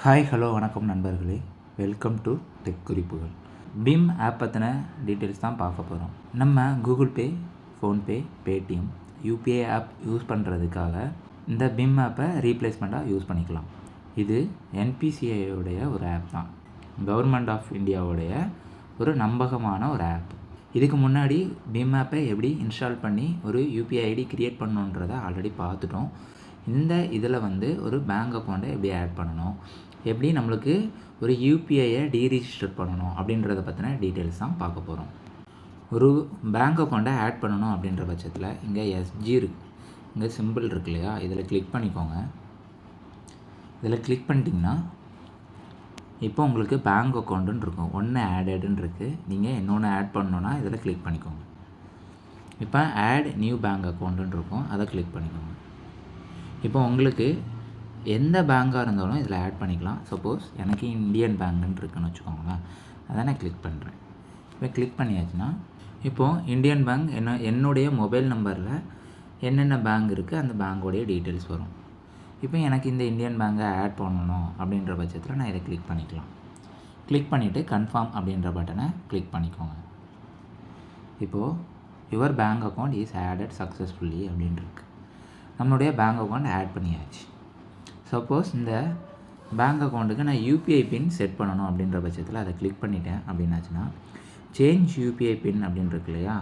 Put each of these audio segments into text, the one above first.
Hi hello வணக்கம் நண்பர்களே, welcome to tech குறிப்புகள். பிம் ஆப் பற்றின டீட்டெயில்ஸ் தான் பார்க்க போகிறோம். நம்ம Google Pay, PhonePe, Paytm, UPI app use பண்ணுறதுக்காக இந்த பிம் ஆப்பை ரீப்ளேஸ்மெண்ட்டாக யூஸ் பண்ணிக்கலாம். இது என்பிசிஐயோடைய ஒரு ஆப் தான். கவர்மெண்ட் ஆஃப் இந்தியாவுடைய ஒரு நம்பகமான ஒரு ஆப். இதுக்கு முன்னாடி பிம் ஆப்பை எப்படி இன்ஸ்டால் பண்ணி ஒரு யூபிஐ ஐடி க்ரியேட் பண்ணணுன்றதை ஆல்ரெடி பார்த்துட்டோம். இந்த இதில் ஒரு பேங்க் அக்கௌண்ட்டை எப்படி ஆட் பண்ணணும், எப்படி நம்மளுக்கு ஒரு யூபிஐயை டீரிஜிஸ்டர் பண்ணணும் அப்படின்றத பற்றின டீட்டெயில்ஸ் தான் பார்க்க போகிறோம். ஒரு பேங்க் அக்கௌண்ட்டை ஆட் பண்ணணும் அப்படின்ற பட்சத்தில் இங்கே எஸ்ஜி இருக்குது, இங்கே சிம்பிள் இருக்கு இல்லையா, இதில் கிளிக் பண்ணிக்கோங்க. இதில் கிளிக் பண்ணிட்டிங்கன்னா இப்போ உங்களுக்கு பேங்க் அக்கௌண்ட்டுன்னு இருக்கும், ஒன்று ஆடடுன்னு இருக்குது. நீங்கள் இன்னொன்று ஆட் பண்ணணுன்னா இதில் கிளிக் பண்ணிக்கோங்க. இப்போ ஆட் நியூ பேங்க் அக்கௌண்ட்டுன்னு இருக்கும், அதை கிளிக் பண்ணிக்கோங்க. இப்போ உங்களுக்கு எந்த பேங்காக இருந்தாலும் இதில் ஆட் பண்ணிக்கலாம். சப்போஸ் எனக்கு இந்தியன் பேங்க்குன்னு இருக்குன்னு வச்சுக்கோங்களேன், அதை நான் கிளிக் பண்ணுறேன். இப்போ கிளிக் பண்ணியாச்சுன்னா இப்போது இந்தியன் பேங்க் என்னுடைய மொபைல் நம்பரில் என்னென்ன பேங்க் இருக்குது அந்த பேங்க்கோடைய டீட்டெயில்ஸ் வரும். இப்போ எனக்கு இந்த இந்தியன் பேங்கை ஆட் பண்ணணும் அப்படின்ற பட்சத்தில் நான் இதை கிளிக் பண்ணிக்கலாம். கிளிக் பண்ணிவிட்டு கன்ஃபார்ம் அப்படின்ற பட்டனை கிளிக் பண்ணிக்கோங்க. இப்போது your bank account is added successfully அப்படின்ட்டுருக்கு. நம்மளுடைய பேங்க் அக்கௌண்ட் ஆட் பண்ணியாச்சு. சப்போஸ் இந்த பேங்க் அக்கௌண்ட்டுக்கு நான் யூபிஐ பின் செட் பண்ணணும் அப்படின்ற பட்சத்தில் அதை கிளிக் பண்ணிட்டேன் அப்படின்னாச்சுன்னா சேஞ்ச் யூபிஐ பின் அப்படின்னு இருக்கு இல்லையா,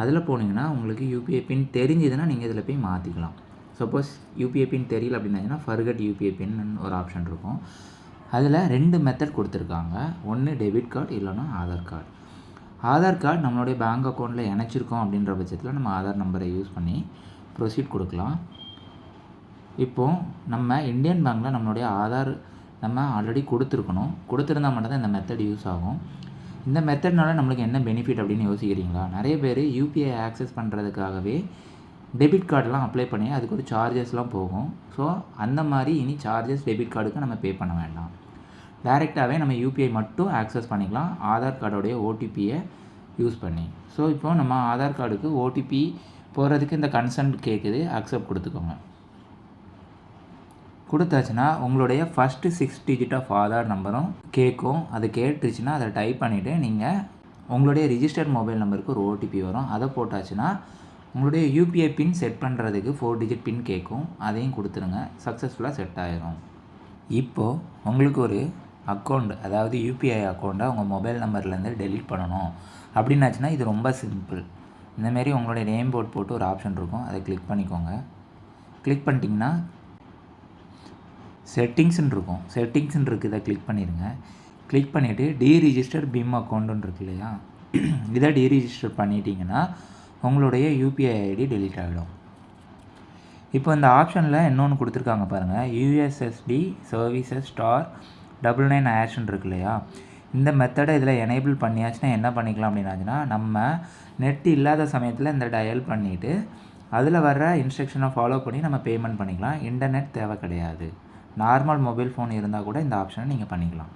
அதில் போனீங்கன்னா உங்களுக்கு யூபிஐ பின் தெரிஞ்சதுன்னா நீங்கள் இதில் போய் மாற்றிக்கலாம். சப்போஸ் யூபிஐ பின் தெரியல அப்படின்னாச்சுன்னா ஃபர்கட் யூபிஐ பின்னு ஒரு ஆப்ஷன் இருக்கும். அதில் 2 மெத்தட் கொடுத்துருக்காங்க, ஒன்று டெபிட் கார்டு இல்லைன்னா ஆதார் கார்டு. ஆதார் கார்டு நம்மளுடைய பேங்க் அக்கௌண்ட்டில் இணைச்சிருக்கோம் அப்படின்ற பட்சத்தில் நம்ம ஆதார் நம்பரை யூஸ் பண்ணி ப்ரொசீட் கொடுக்கலாம். இப்போது நம்ம இந்தியன் பேங்க்கில் நம்மளுடைய ஆதார் நம்ம ஆல்ரெடி கொடுத்துருந்தால் மட்டும்தான் இந்த மெத்தட் யூஸ் ஆகும். இந்த மெத்தட்னால நம்மளுக்கு என்ன பெனிஃபிட் அப்படின்னு யோசிக்கிறீங்களா? நிறைய பேர் யூபிஐ ஆக்சஸ் பண்ணுறதுக்காகவே டெபிட் கார்டெலாம் அப்ளை பண்ணி அதுக்கு ஒரு சார்ஜஸ்லாம் போகும். ஸோ அந்த மாதிரி இனி சார்ஜஸ் டெபிட் கார்டுக்கு நம்ம பே பண்ண வேண்டாம். டைரெக்டாகவே நம்ம யூபிஐ மட்டும் ஆக்சஸ் பண்ணிக்கலாம் ஆதார் கார்டோடைய ஓடிபியை யூஸ் பண்ணி. ஸோ இப்போது நம்ம ஆதார் கார்டுக்கு ஓடிபி போகிறதுக்கு இந்த கன்சென்ட் கேட்குது, அக்செப்ட் கொடுத்துக்கோங்க. கொடுத்தாச்சுன்னா உங்களுடைய ஃபஸ்ட்டு 6 டிஜிட் ஆஃப் ஆதார் நம்பரும் கேட்கும். அது கேட்டுருச்சுன்னா அதை டைப் பண்ணிவிட்டு நீங்கள் உங்களுடைய ரிஜிஸ்டர்ட் மொபைல் நம்பருக்கு ஒரு ஓடிபி வரும், அதை போட்டாச்சுன்னா உங்களுடைய யூபிஐ பின் செட் பண்ணுறதுக்கு 4 டிஜிட் பின் கேட்கும், அதையும் கொடுத்துருங்க. சக்ஸஸ்ஃபுல்லாக செட் ஆகிரும். இப்போது உங்களுக்கு ஒரு அக்கௌண்ட், அதாவது யூபிஐ அக்கௌண்ட்டை உங்கள் மொபைல் நம்பர்லேருந்து டெலீட் பண்ணணும் அப்படின்னாச்சுன்னா இது ரொம்ப சிம்பிள். இந்தமாரி உங்களுடைய நேம் போர்ட் போட்டு ஒரு ஆப்ஷன் இருக்கும், அதை கிளிக் பண்ணிக்கோங்க. கிளிக் பண்ணிட்டிங்கன்னா செட்டிங்ஸ்ன்னு இருக்கும், செட்டிங்ஸ்ன்னு இருக்குது, இதை கிளிக் பண்ணிடுங்க. கிளிக் பண்ணிவிட்டு டீரிஜிஸ்டர் பிம் அக்கௌண்ட்டுன்னு இருக்கு இல்லையா, இதை டீரிஜிஸ்டர் பண்ணிட்டீங்கன்னா உங்களுடைய யூபிஐ ஐடி டெலீட் ஆகிடும். இப்போ இந்த ஆப்ஷனில் இன்னொன்று கொடுத்துருக்காங்க பாருங்கள், யூஎஸ்எஸ்டி சர்வீசஸ் *99# இருக்கு இல்லையா, இந்த மெத்தடை இதில் எனேபிள் பண்ணியாச்சுன்னா என்ன பண்ணிக்கலாம் அப்படின்னாச்சுன்னா நம்ம நெட் இல்லாத சமயத்தில் இந்த டயல் பண்ணிவிட்டு அதில் வர்ற இன்ஸ்ட்ரக்ஷனை ஃபாலோ பண்ணி நம்ம பேமெண்ட் பண்ணிக்கலாம். இன்டர்நெட் தேவை கிடையாது. நார்மல் மொபைல் ஃபோன் இருந்தால் கூட இந்த ஆப்ஷனை நீங்கள் பண்ணிக்கலாம்.